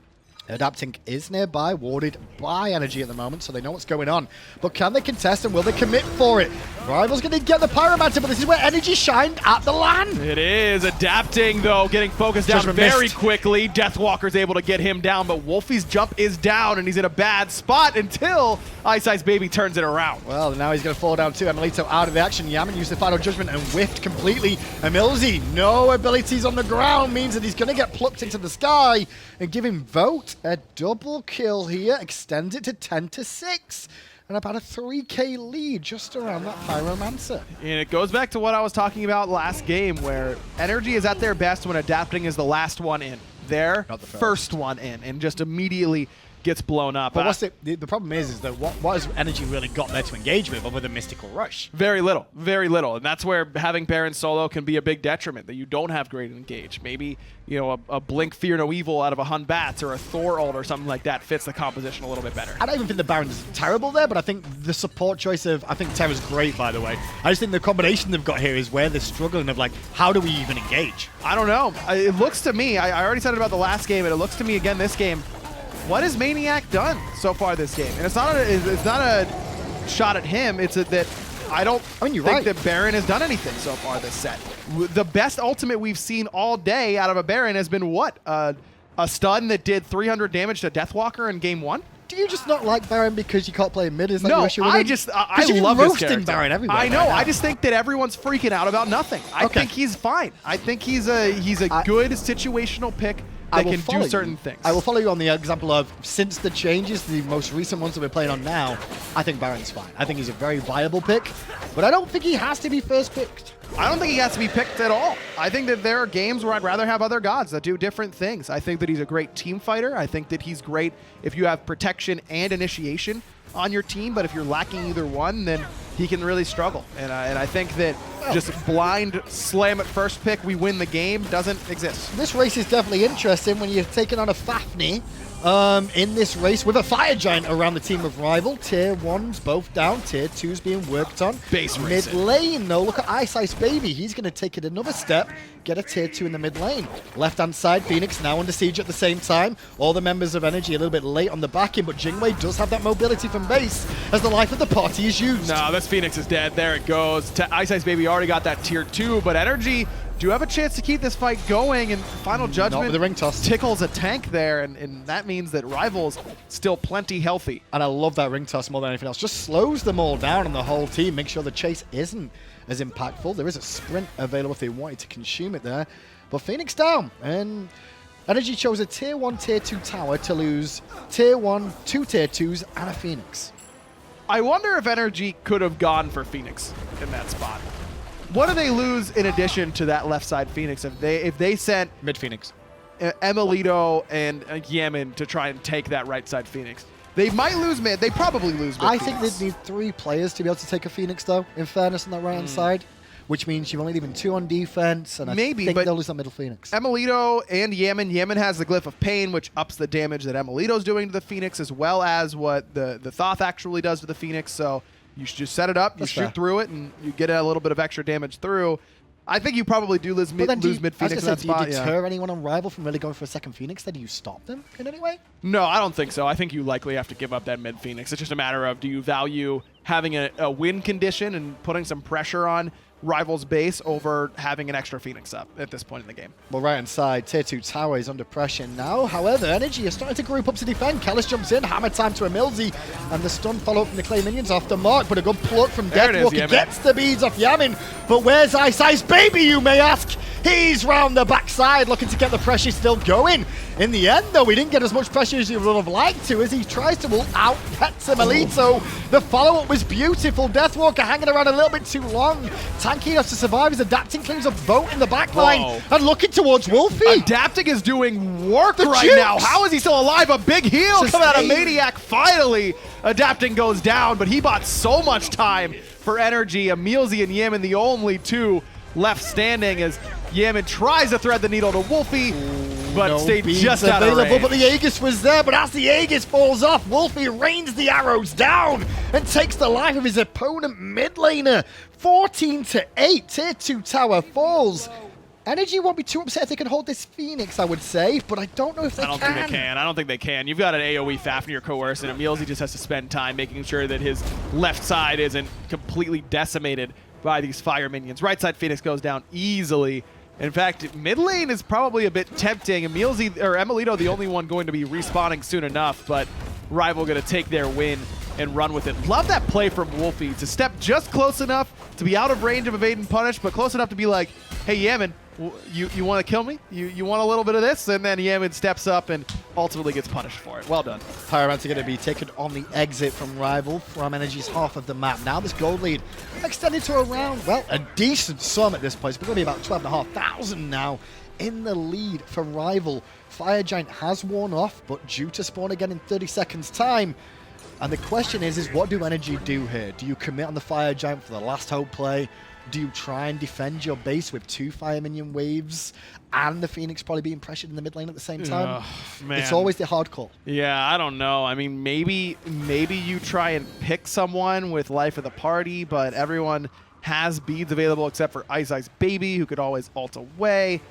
Adapting is nearby, warded by NRG at the moment, so they know what's going on. But can they contest and will they commit for it? RivaL's going to get the Pyromancer, but this is where NRG shined at the LAN. It is. Adapting, though, getting focused down very quickly. Deathwalker's able to get him down, but Wlfy's jump is down, and he's in a bad spot until iceicebaby turns it around. Well, now he's going to fall down too. emilitoo out of the action. Yammyn used the final judgment and whiffed completely. emilZy, no abilities on the ground, means that he's going to get plucked into the sky and give him Vote. A double kill here, extends it to 10-6. And about a 3k lead just around that Pyromancer. And it goes back to what I was talking about last game, where NRG is at their best when adapting is the last one in. They're first one in, and just immediately gets blown up. But what's the problem is that what has NRG really got there to engage with other than Mystical Rush? Very little, very little. And that's where having Baron solo can be a big detriment, that you don't have great engage. Maybe, you know, a Blink Fear No Evil out of a Hun Bats or a Thor ult or something like that fits the composition a little bit better. I don't even think the Baron's terrible there, but I think the support choice of, I think Terra's great, by the way. I just think the combination they've got here is where they're struggling of, like, how do we even engage? I don't know. It looks to me, I already said it about the last game, and it looks to me again this game, what has maniaKK done so far this game? And it's not a shot at him. It's that I don't think that Baron has done anything so far this set. The best ultimate we've seen all day out of a Baron has been what? A stun that did 300 damage to Deathwalker in game 1? Do you just not like Baron because you can't play mid? Is that no, your issue with him? I love this character. Baron everywhere. I know. I just think that everyone's freaking out about nothing. I think he's fine. I think he's a good situational pick that can do certain things. I will follow you on the example of, since the changes, the most recent ones that we're playing on now, I think Baron's fine. I think he's a very viable pick, but I don't think he has to be first picked. I don't think he has to be picked at all. I think that there are games where I'd rather have other gods that do different things. I think that he's a great team fighter. I think that he's great if you have protection and initiation on your team, but if you're lacking either one, then he can really struggle. And I think that just blind slam at first pick, we win the game, doesn't exist. This race is definitely interesting when you're taking on a Fafnir in this race with a fire giant around the team of RivaL. Tier 1's both down, Tier 2's being worked on. Base mid lane though, look at iceicebaby. He's going to take it another step, get a Tier 2 in the mid lane. Left hand side, Phoenix now under siege at the same time. All the members of NRG a little bit late on the back end, but Jingwei does have that mobility from base as the life of the party is used. No, this Phoenix is dead. There it goes. iceicebaby already got that Tier 2, but NRG do have a chance to keep this fight going, and final judgment not with the ring toss. Tickles a tank there, and that means that RivaL's still plenty healthy. And I love that ring toss more than anything else. Just slows them all down and the whole team, make sure the chase isn't as impactful. There is a sprint available if they wanted to consume it there. But Phoenix down, and NRG chose a tier 1, tier 2 tower to lose tier 1, 2 tier 2s, and a Phoenix. I wonder if NRG could have gone for Phoenix in that spot. What do they lose in addition to that left side Phoenix if they sent Mid Phoenix. Emilitoo and Yammyn to try and take that right side Phoenix? They might lose mid. They probably lose mid. I think they'd need 3 players to be able to take a Phoenix, though, in fairness, on that right-hand side, which means you're only leaving 2 on defense, and I think they'll lose that middle Phoenix. Emilitoo and Yammyn. Yammyn has the Glyph of Pain, which ups the damage that Emilitoo's doing to the Phoenix, as well as what the Thoth actually does to the Phoenix. So you should just set it up, you shoot through it, and you get a little bit of extra damage through. I think you probably do lose mid Phoenix in that spot. Do you deter anyone on RivaL from really going for a second Phoenix? Then do you stop them in any way? No, I don't think so. I think you likely have to give up that mid Phoenix. It's just a matter of, do you value having a win condition and putting some pressure on RivaL's base over having an extra Phoenix up at this point in the game? Well, right inside, tier 2 tower is under pressure now. However, NRG is starting to group up to defend. Kellis jumps in, hammer time to EmilZy, and the stun follow from the clay minions off the mark, but a good pluck from Deathwalker gets the beads off Yammyn. But where's iceicebaby, you may ask? He's round the backside, looking to get the pressure still going. In the end, though, we didn't get as much pressure as he would have liked to, as he tries to out gets emilitoo. The follow-up was beautiful. Deathwalker hanging around a little bit too long. Tanky enough to survive as Adapting claims a vote in the backline and looking towards Wlfy. Adapting is doing work right now. How is he still alive? A big heal coming out of maniaKK. Finally, Adapting goes down, but he bought so much time for NRG. EmilZy and Yammyn, the only 2 left standing, as Yammyn tries to thread the needle to Wlfy, but stayed just out of range. But the Aegis was there, but as the Aegis falls off, Wlfy rains the arrows down and takes the life of his opponent mid laner. 14-8, tier 2 tower falls. NRG won't be too upset if they can hold this Phoenix, I would say, but I don't know if they can. I don't think they can. You've got an AoE Fafnir coerce, and EmilZy just has to spend time making sure that his left side isn't completely decimated by these fire minions. Right side Phoenix goes down easily. In fact, mid lane is probably a bit tempting. Emilitoo, the only one going to be respawning soon enough, but RivaL going to take their win and run with it. Love that play from Wlfy to step just close enough to be out of range of evade and punish, but close enough to be like, hey, Yammyn, you want to kill me? You want a little bit of this? And then Yammyn steps up and ultimately gets punished for it. Well done. Pyromancer going to be taken on the exit from RivaL from NRG's half of the map. Now this gold lead extended to around, well, a decent sum at this place. We're going to be about 12,500 now in the lead for RivaL. Fire Giant has worn off, but due to spawn again in 30 seconds time. And the question is what do NRG do here? Do you commit on the Fire Giant for the last hope play? Do you try and defend your base with 2 fire minion waves and the Phoenix probably being pressured in the mid lane at the same time? It's always the hard call. Yeah, I don't know. I mean, maybe you try and pick someone with life of the party, but everyone has beads available except for iceicebaby, who could always ult away.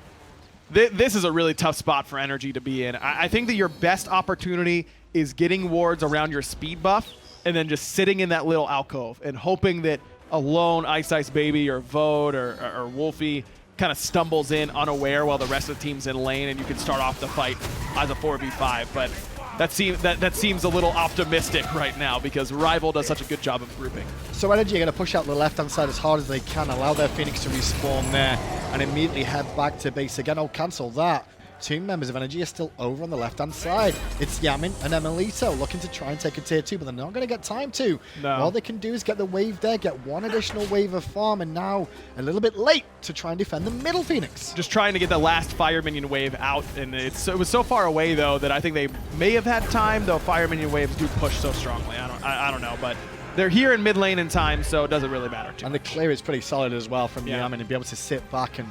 This is a really tough spot for NRG to be in. I think that your best opportunity is getting wards around your speed buff and then just sitting in that little alcove and hoping that a lone iceicebaby or VOD or Wlfy kind of stumbles in unaware while the rest of the team's in lane, and you can start off the fight as a 4v5. But that seems a little optimistic right now because RivaL does such a good job of grouping. So NRG are going to push out the left-hand side as hard as they can, allow their Phoenix to respawn there, and immediately head back to base again. I'll cancel that. 2 members of NRG are still over on the left-hand side. It's Yammyn and emilitoo looking to try and take a tier 2, but they're not going to get time to. No. All they can do is get the wave there, get 1 additional wave of farm, and now a little bit late to try and defend the middle Phoenix. Just trying to get the last fire minion wave out, and it was so far away, though, that I think they may have had time, though fire minion waves do push so strongly. I don't know, but they're here in mid lane in time, so it doesn't really matter too much. And the clear is pretty solid as well from Yammyn and be able to sit back and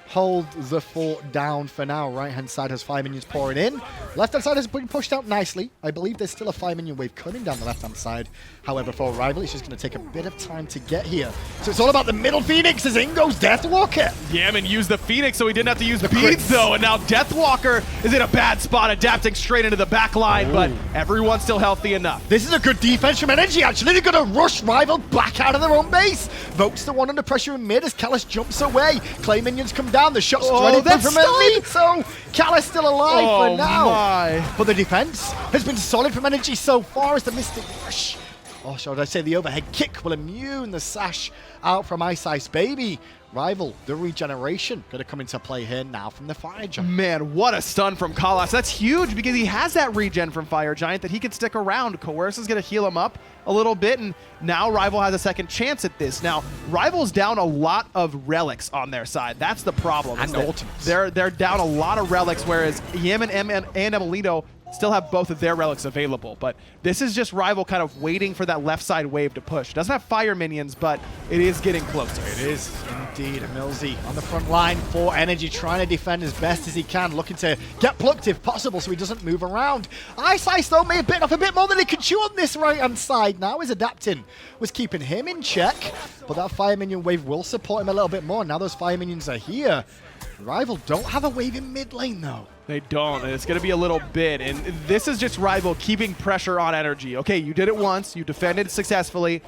hold the fort down for now. Right-hand side has fire minions pouring in. Left-hand side has been pushed out nicely. I believe there's still a fire minion wave coming down the left-hand side. However, for RivaL, it's just going to take a bit of time to get here. So it's all about the middle Phoenix as in goes Deathwalker. Yammyn used the Phoenix, so he didn't have to use the beads, though. And now Deathwalker is in a bad spot, adapting straight into the back line, but everyone's still healthy enough. This is a good defense from NRG, actually. They're going to rush RivaL back out of their own base. Votes the one under pressure in mid as Kellis jumps away. Clay minions come down. The shot's threaded from EmilZy. Kellis still alive for now. My. But the defense has been solid from NRG so far as the Mystic Rush or should I say the overhead kick will immune the sash out from iceicebaby. RivaL, the regeneration, going to come into play here now from the Fire Giant. Man, what a stun from Kalas. That's huge because he has that regen from Fire Giant that he can stick around. Coerce is going to heal him up a little bit, and now RivaL has a second chance at this. Now, RivaL's down a lot of relics on their side. That's the problem. And ultimates. They're down a lot of relics, whereas Yammyn and emilitoo still have both of their relics available. But this is just RivaL kind of waiting for that left side wave to push. Doesn't have fire minions, but it is getting closer. It is indeed. EmilZy on the front line for NRG, trying to defend as best as he can, looking to get plucked if possible so he doesn't move around. iceice, though, may have bitten off a bit more than he could chew on this right-hand side. Now his adapting was keeping him in check, but that fire minion wave will support him a little bit more. Now those fire minions are here. RivaL don't have a wave in mid lane, though. They don't, and it's going to be a little bit. And this is just RivaL keeping pressure on NRG. Okay, you did it once. You defended successfully.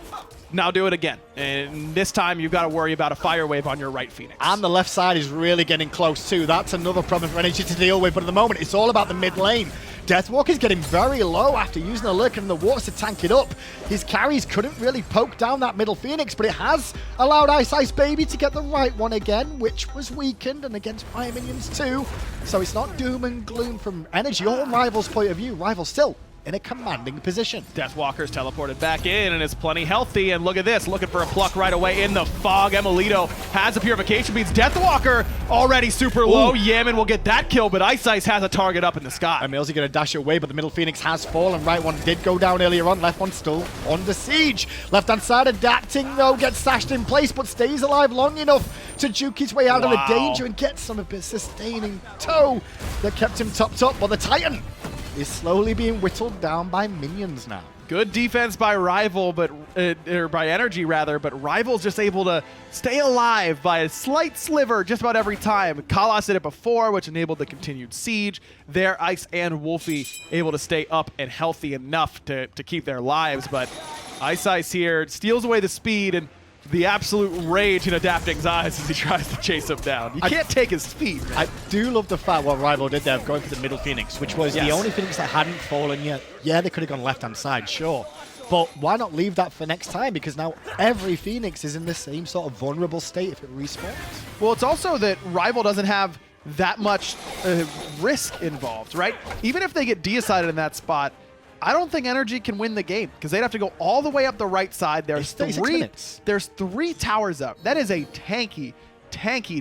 Now do it again. And this time, you've got to worry about a fire wave on your right Phoenix. And the left side is really getting close, too. That's another problem for NRG to deal with. But at the moment, it's all about the mid lane. Deathwalker is getting very low after using the lurk and the wards to tank it up. His carries couldn't really poke down that middle Phoenix, but it has allowed iceicebaby to get the right one again, which was weakened, and against fire minions too. So it's not doom and gloom from NRG or RivaL's point of view. RivaL still in a commanding position. Deathwalker's teleported back in and is plenty healthy. And look at this, looking for a pluck right away in the fog. emilitoo has a purification beads. Deathwalker already super low. Yammyn will get that kill, but iceice has a target up in the sky. EmilZy going to dash away, but the middle Phoenix has fallen. Right one did go down earlier on. Left one still under siege. Left-hand side adapting, though, gets sashed in place, but stays alive long enough to juke his way out of the danger and get some of his sustaining toe that kept him topped up. But the Titan is slowly being whittled down by minions now. Good defense by RivaL, but or by NRG rather, but RivaL's just able to stay alive by a slight sliver just about every time. Kalas did it before, which enabled the continued siege. There, Ice and Wlfy able to stay up and healthy enough to keep their lives, but iceice here steals away the speed and the absolute rage in Adapting's eyes as he tries to chase him down. You can't take his speed, man. I do love the fact what RivaL did there of going for the middle Phoenix, which was the only Phoenix that hadn't fallen yet. Yeah, they could have gone left-hand side, sure. But why not leave that for next time? Because now every Phoenix is in the same sort of vulnerable state if it respawns. Well, it's also that RivaL doesn't have that much risk involved, right? Even if they get decided in that spot, I don't think NRG can win the game because they'd have to go all the way up the right side. There's three towers up. That is a tanky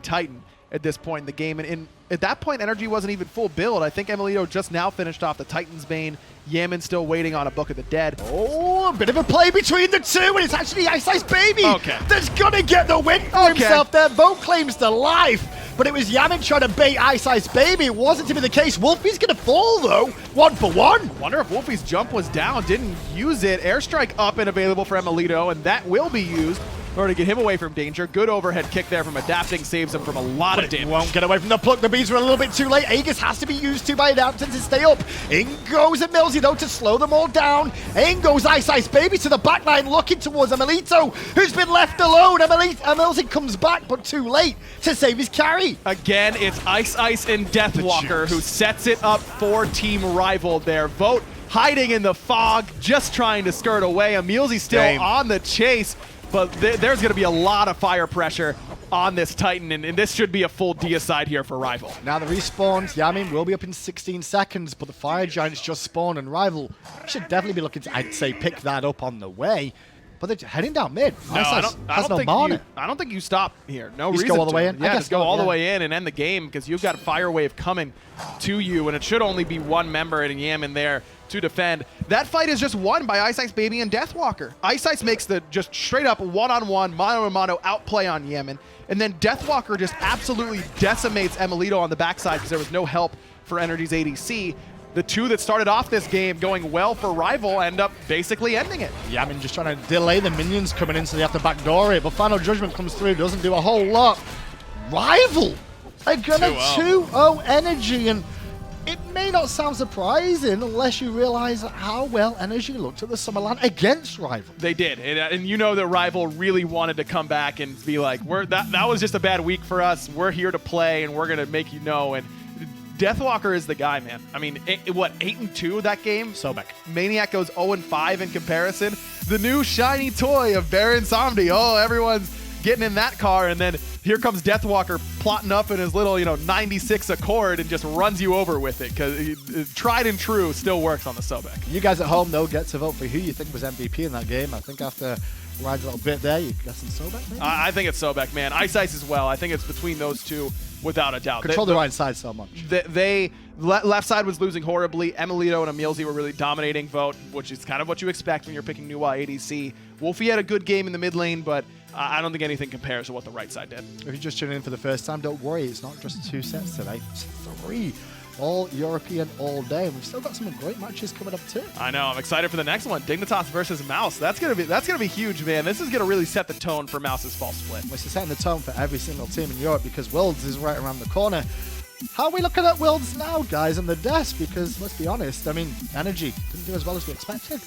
Titan at this point in the game. And at that point, NRG wasn't even full build. I think emilitoo just now finished off the Titan's Bane. Yammyn still waiting on a Book of the Dead. Oh, a bit of a play between the two, and it's actually iceicebaby that's gonna get the win for himself there. Both claims to life, but it was Yammyn trying to bait iceicebaby. It wasn't to be the case. Wlfy's gonna fall though, 1 for 1. Wonder if Wlfy's jump was down, didn't use it. Airstrike up and available for emilitoo, and that will be used in order to get him away from danger. Good overhead kick there from Adapting, saves him from a lot of damage. Won't get away from the pluck. The bees were a little bit too late. Aegis has to be used to by Adapting to stay up. In goes EmilZy though to slow them all down. In goes iceicebaby to the backline, looking towards emilitoo, who's been left alone. EmilZy comes back, but too late to save his carry. Again, it's iceice and Deathwalker who sets it up for Team RivaL there. Vote hiding in the fog, just trying to skirt away. emilZy still on the chase. But there's going to be a lot of fire pressure on this Titan, and this should be a full deicide here for RivaL. Now the respawns, Yammyn will be up in 16 seconds, but the Fire Giants just spawned, and RivaL should definitely be looking to, I'd say, pick that up on the way. But they're heading down mid. I don't think you stop here. No reason go all the way in? Yeah, just go all the way in and end the game because you've got a fire wave coming to you, and it should only be one member and Yammyn there to defend. That fight is just won by iceicebaby and Deathwalker. iceice makes the just straight up one-on-one, mano-a-mano outplay on Yammyn, and then Deathwalker just absolutely decimates emilitoo on the backside because there was no help for NRG's ADC. The two that started off this game going well for RivaL end up basically ending it. Yammyn just trying to delay the minions coming in so they have to backdoor it, but Final Judgment comes through, doesn't do a whole lot. RivaL are gonna 2-0 NRG, and it may not sound surprising unless you realize how well NRG looked at the Summerland against RivaL. They did, and you know that RivaL really wanted to come back and be like, that was just a bad week for us. We're here to play, and we're gonna make you know. And Deathwalker is the guy, man. I mean, 8-2 that game? Sobek. maniaKK goes 0-5 in comparison. The new shiny toy of Baron Samedi. Oh, everyone's getting in that car, and then here comes Deathwalker plotting up in his little, 96 Accord and just runs you over with it, because tried and true still works on the Sobek. You guys at home, though, get to vote for who you think was MVP in that game. I think after Ryan's little bit there, you're guessing Sobek, maybe? I think it's Sobek, man. Ice as well. I think it's between those two, without a doubt. Control the right side so much. Left side was losing horribly. emilitoo and emilZy were really dominating vote, which is kind of what you expect when you're picking new ADC. Wlfy had a good game in the mid lane, but I don't think anything compares to what the right side did. If you're just tuning in for the first time, don't worry. It's not just 2 sets today. It's 3. All European all day. And we've still got some great matches coming up too. I know. I'm excited for the next one. Dignitas versus Mouse. That's gonna be huge, man. This is gonna really set the tone for Mouse's fall split. It's setting the tone for every single team in Europe, because Worlds is right around the corner. How are we looking at Worlds now, guys, on the desk? Because let's be honest, I mean, NRG didn't do as well as we expected.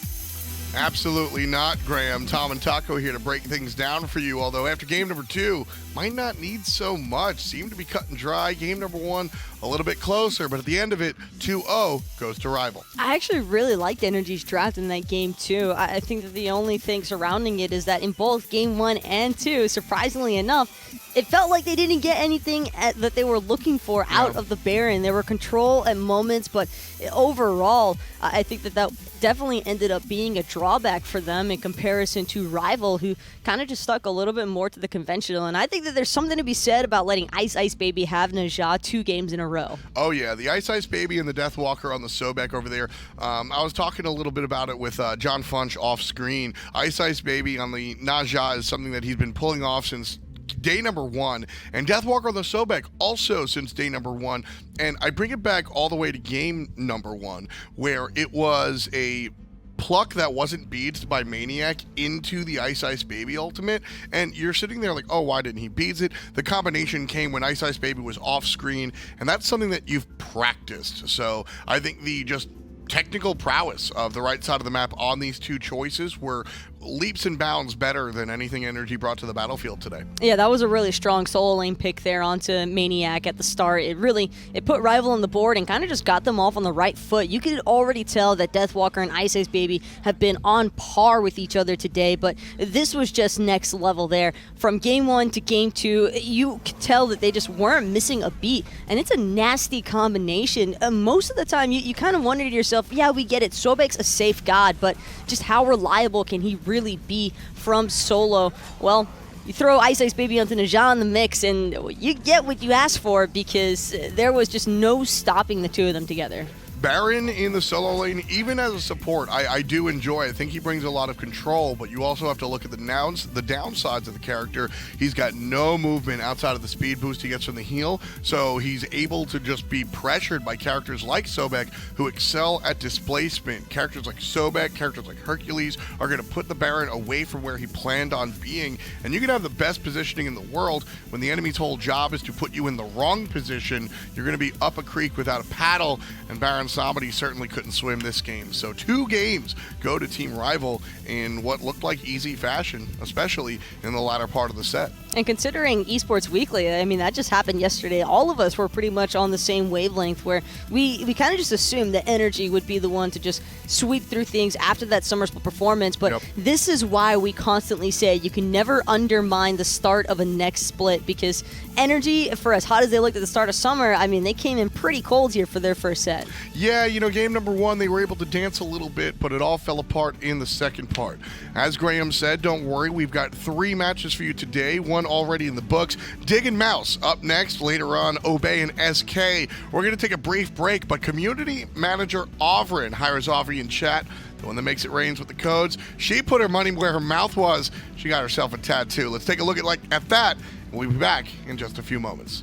Absolutely not, Graham. Tom and Taco here to break things down for you, although after game number 2, might not need so much. Seemed to be cut and dry. Game number 1, a little bit closer, but at the end of it, 2-0 goes to RivaL. I actually really liked NRG's draft in that game, too. I think that the only thing surrounding it is that in both game 1 and 2, surprisingly enough, it felt like they didn't get anything that they were looking for out of the Baron. There were control at moments, but overall, I think that definitely ended up being a drawback for them in comparison to RivaL, who kind of just stuck a little bit more to the conventional. And I think that there's something to be said about letting iceicebaby have Najah 2 games in a row. Oh, yeah. The iceicebaby and the Deathwalker on the Sobek over there. I was talking a little bit about it with John Funch off screen. Iceicebaby on the Najah is something that he's been pulling off since day number 1, and Deathwalker on the Sobek also since day number 1. And I bring it back all the way to game number 1, where it was a pluck that wasn't beads by maniaKK into the iceicebaby ultimate, and you're sitting there like, oh, why didn't he beads it? The combination came when iceicebaby was off screen, and that's something that you've practiced. So I think the just technical prowess of the right side of the map on these 2 choices were leaps and bounds better than anything NRG brought to the battlefield today. Yeah, that was a really strong solo lane pick there onto maniaKK at the start. It put RivaL on the board and kind of just got them off on the right foot. You could already tell that Deathwalker and iceicebaby have been on par with each other today, but this was just next level there. From game 1 to game 2, you could tell that they just weren't missing a beat, and it's a nasty combination. Most of the time, you kind of wonder to yourself, yeah, we get it, Sobek's a safe god, but just how reliable can he really be from solo? Well, you throw iceicebaby onto Najah in the mix, and you get what you asked for, because there was just no stopping the 2 of them together. Baron in the solo lane, even as a support, I do enjoy. I think he brings a lot of control, but you also have to look at the downsides of the character. He's got no movement outside of the speed boost he gets from the heal, so he's able to just be pressured by characters like Sobek, who excel at displacement. Characters like Sobek, characters like Hercules are going to put the Baron away from where he planned on being, and you can have the best positioning in the world. When the enemy's whole job is to put you in the wrong position, you're going to be up a creek without a paddle, and Baron Samedi certainly couldn't swim this game. So 2 games go to Team RivaL in what looked like easy fashion, especially in the latter part of the set. And considering Esports Weekly, I mean, that just happened yesterday. All of us were pretty much on the same wavelength, where we kind of just assumed that NRG would be the one to just sweep through things after that summer split performance. But this is why we constantly say you can never undermine the start of a next split, because NRG, for as hot as they looked at the start of summer, I mean, they came in pretty cold here for their first set. Yeah, game number 1, they were able to dance a little bit, but it all fell apart in the second part. As Graham said, don't worry, we've got 3 matches for you today, 1 already in the books. Dig and Mouse up next, later on Obey and SK. We're going to take a brief break, but community manager Ovrin, hi-rez Wlfy in chat, the one that makes it rains with the codes, she put her money where her mouth was. She got herself a tattoo. Let's take a look at that. We'll be back in just a few moments.